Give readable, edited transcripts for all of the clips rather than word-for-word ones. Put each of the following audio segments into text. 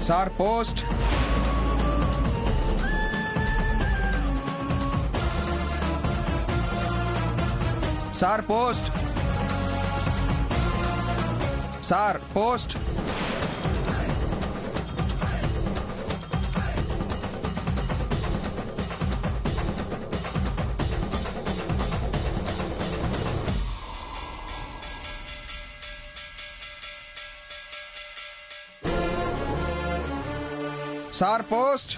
Sir post. Sir post. Sir post. Sir post.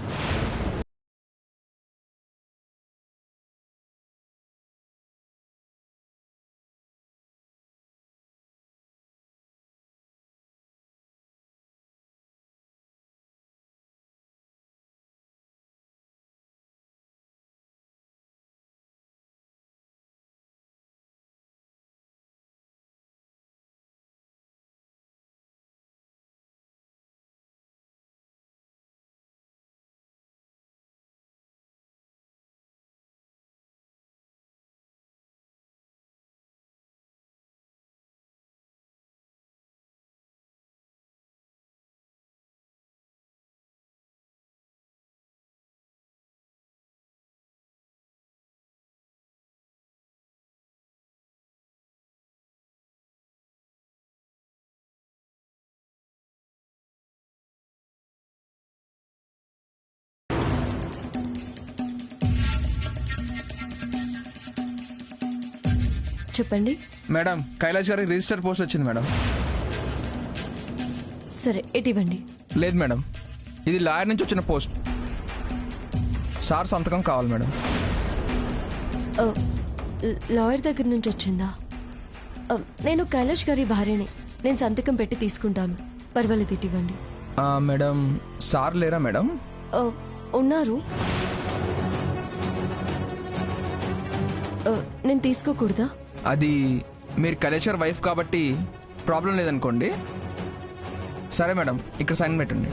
చెప్పండి madam, Kailash గారికి register post వచ్చింది madam. సరే ఇవ్వండి. లేదు మేడం, ఇది లాయర్ నుంచి వచ్చిన పోస్ట్. సార్ సంతకం కావాలి మేడం. లాయర్ దగ్గర నుంచి వచ్చిందా? నేను కైలాష్ గారి భార్యని. నేను సంతకం పెట్టి తీసుకుంటాను. పర్వాలేదు, ఇవ్వండి. మేడం, సార్ లేరా మేడం? ఉన్నారు. నేను తీసుకోకూడదా? అది మీరు కైలాష్ గారి వైఫ్ కాబట్టి ప్రాబ్లం లేదనుకోండి. సరే మేడం, ఇక్కడ సైన్ పెట్టండి.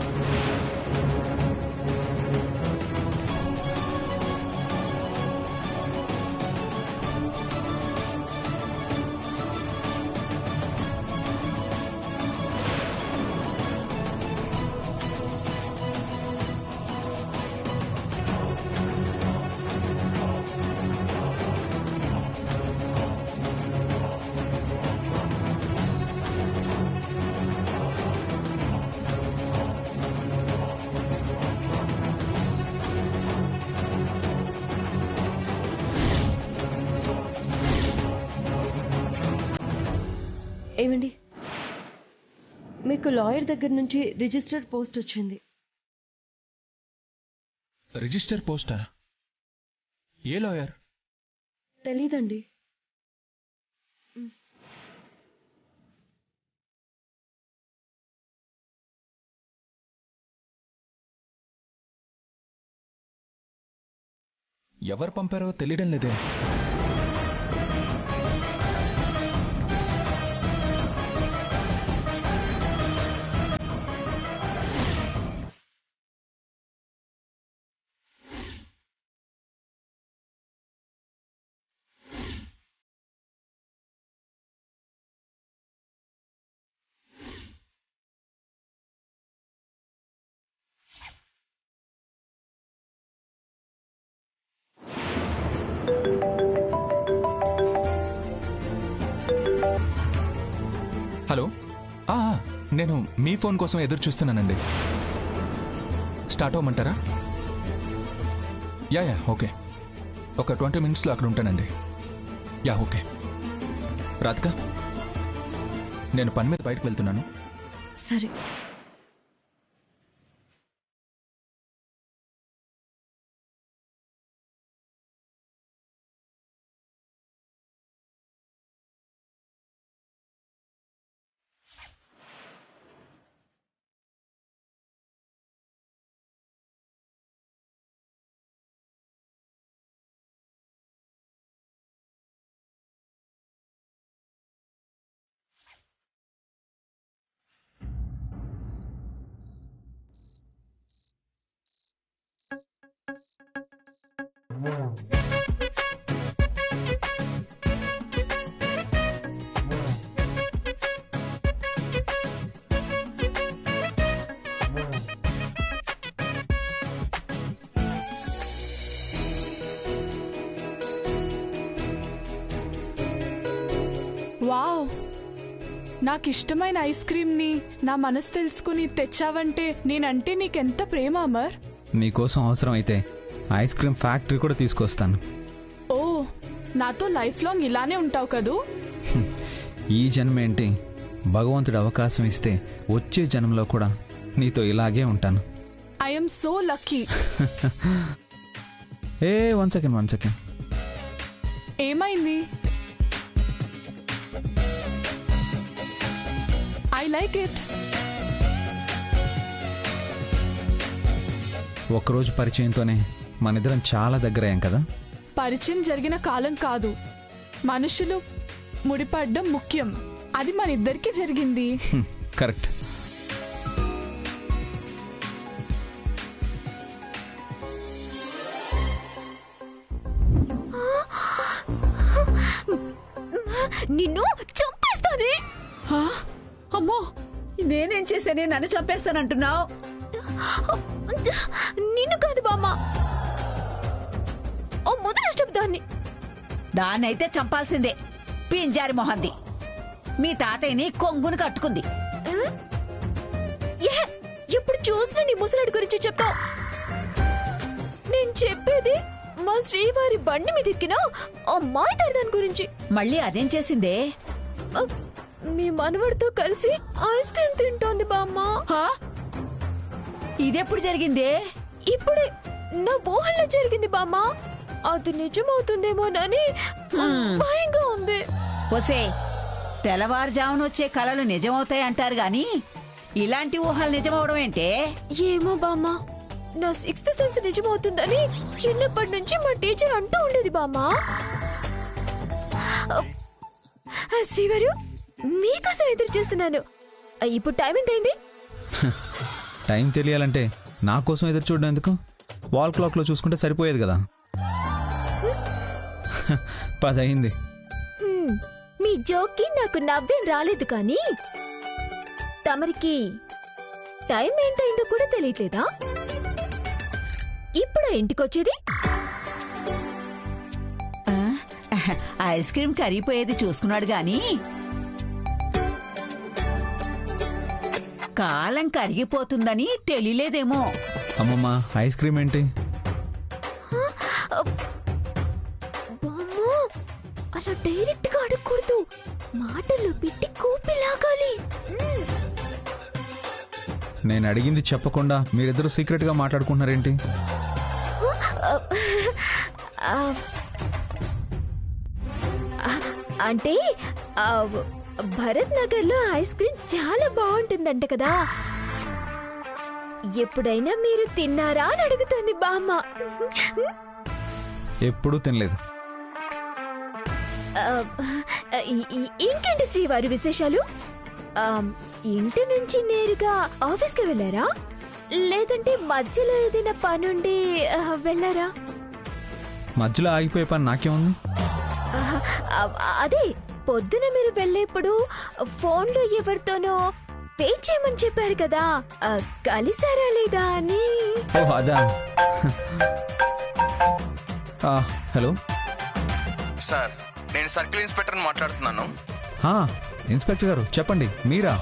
ఏమండి, మీకు లాయర్ దగ్గర నుంచి రిజిస్టర్ పోస్ట్ వచ్చింది. రిజిస్టర్ పోస్టా? ఏ లాయర్? తెలీదండి. ఎవరు పంపారో తెలియడం లేదే. హలో, నేను మీ ఫోన్ కోసం ఎదురు చూస్తున్నానండి. స్టార్ట్ అవ్వమంటారా? Yeah okay. ఒక 20 మినిట్స్లో అక్కడ ఉంటానండి. Yeah okay. రాధిక, నేను పని మీద బయటకు వెళ్తున్నాను. సరే. వావ్, నాకు ఇష్టమైన ఐస్ క్రీమ్ని నా మనసు తెలుసుకుని తెచ్చావంటే నేనంటే నీకెంత ప్రేమ అమర్. నీకోసం అవసరం అయితే ఐస్ క్రీమ్ ఫ్యాక్టరీ కూడా తీసుకొస్తాను. ఓ, నాతో లైఫ్ లాంగ్ ఇలానే ఉంటావు కదూ. ఈ జన్మ ఏంటి, భగవంతుడు అవకాశం ఇస్తే వచ్చే జన్మలో కూడా నీతో ఇలాగే ఉంటాను. I'm so lucky. A one second. ఏమైంది? I like it. ఒక్కరోజు పరిచయంతోనే మనిద్దరం చాలా దగ్గరయ్యాం కదా. పరిచయం జరిగిన కాలం కాదు, మనుషులు ముడిపడ్డం ముఖ్యం. అది మన ఇద్దరికి జరిగింది. కరెక్ట్. నిన్ను చంపేస్తానే. అమ్మో, నేనేం చేశానే నన్ను చంపేస్తానంటున్నావు? నిన్ను కాదు బామ్మ, ఓ ముదరష్టం దాన్ని. దాన్నైతే చంపాల్సిందే, పింజారి మొహంది. మీ తాతయ్యని కొంగును కట్టుకుంది. ఎప్పుడు చూసినా నీ ముసలాడి గురించి చెప్తావు. నేను చెప్పేది మా శ్రీవారి బండి మీద ఎక్కిన ఆ మాయదారి గురించి. మళ్ళీ అదేం చేసిందే? మీ మనవడితో కలిసి ఐస్ క్రీమ్ తింటోంది బామ్మ. హా? ఇదెప్పుడు జరిగిందే? ఇప్పుడే నా ఊహల్లో జరిగింది బామ్మ. అది నిజమవుతుందేమోనని భయంగా ఉంది. ఒసే, తెల్లవారుజామున వచ్చే కలలు నిజమవుతాయి అంటారు గాని ఇలాంటి ఊహలు నిజమవడం ఏంటే? ఏమో బామ్మ, నా 6th సెన్స్ నిజమవుతుందని చిన్నప్పటి నుంచి మా టీచర్ అంటూ ఉండేది బామ్మ. శ్రీవారు, మీకోసం ఎదురు చూస్తున్నాను. ఇప్పుడు టైం ఎంతైంది? టైం తెలియాలంటే నా కోసం ఎదురు చూడడం ఎందుకు? వాల్ క్లాక్లో చూసుకుంటే సరిపోయేది కదా. 10 అయింది. మీ జోక్కి నాకు నవ్వేం రాలేదు, కానీ తమరికి టైం ఏంటైందో కూడా తెలియట్లేదా? ఇప్పుడు ఇంటికొచ్చేది? ఐస్ క్రీమ్ కరిగిపోయేది చూసుకున్నాడు గాని కాలం కరిగిపోతుందని తెలియలేదేమో. అమ్మమ్మ, ఐస్ క్రీమ్ ఏంటి? బామ్మో, అలా డైరెక్ట్ గా అడగకూడదు. మాటలు పెట్టి కూపి లాగాలి. నేను అడిగింది చెప్పకుండా మీరిద్దరూ సీక్రెట్ గా మాట్లాడుకుంటున్నారేంటి? అంటే భరత్ నగర్ లో ఐస్ క్రీమ్ చాలా బాగుంటుందంట కదా. ఎప్పుడైనా మీరు తిన్నారా అని అడుగుతుంది బామ్మ. ఎప్పుడూ తినలేదు. ఇంకేంటి శ్రీవారి విశేషాలు? ఇంటి నుంచి నేరుగా ఆఫీస్కి వెళ్ళారా, లేదంటే మధ్యలో ఏదైనా పనుండి వెళ్ళారా? మధ్యలో ఆగిపోయే పని నాకేముంది? అదే పొద్దున మీరు వెళ్ళేప్పుడు ఫోన్లో ఎవరితోనో పే చేయమని చెప్పారు కదా, కలిసారా లేదా అని. ఓ అదా. హలో సార్, నేను సర్కిల్ ఇన్స్పెక్టర్ని మాట్లాడుతున్నాను. ఇన్స్పెక్టర్ గారు చెప్పండి, మీరా?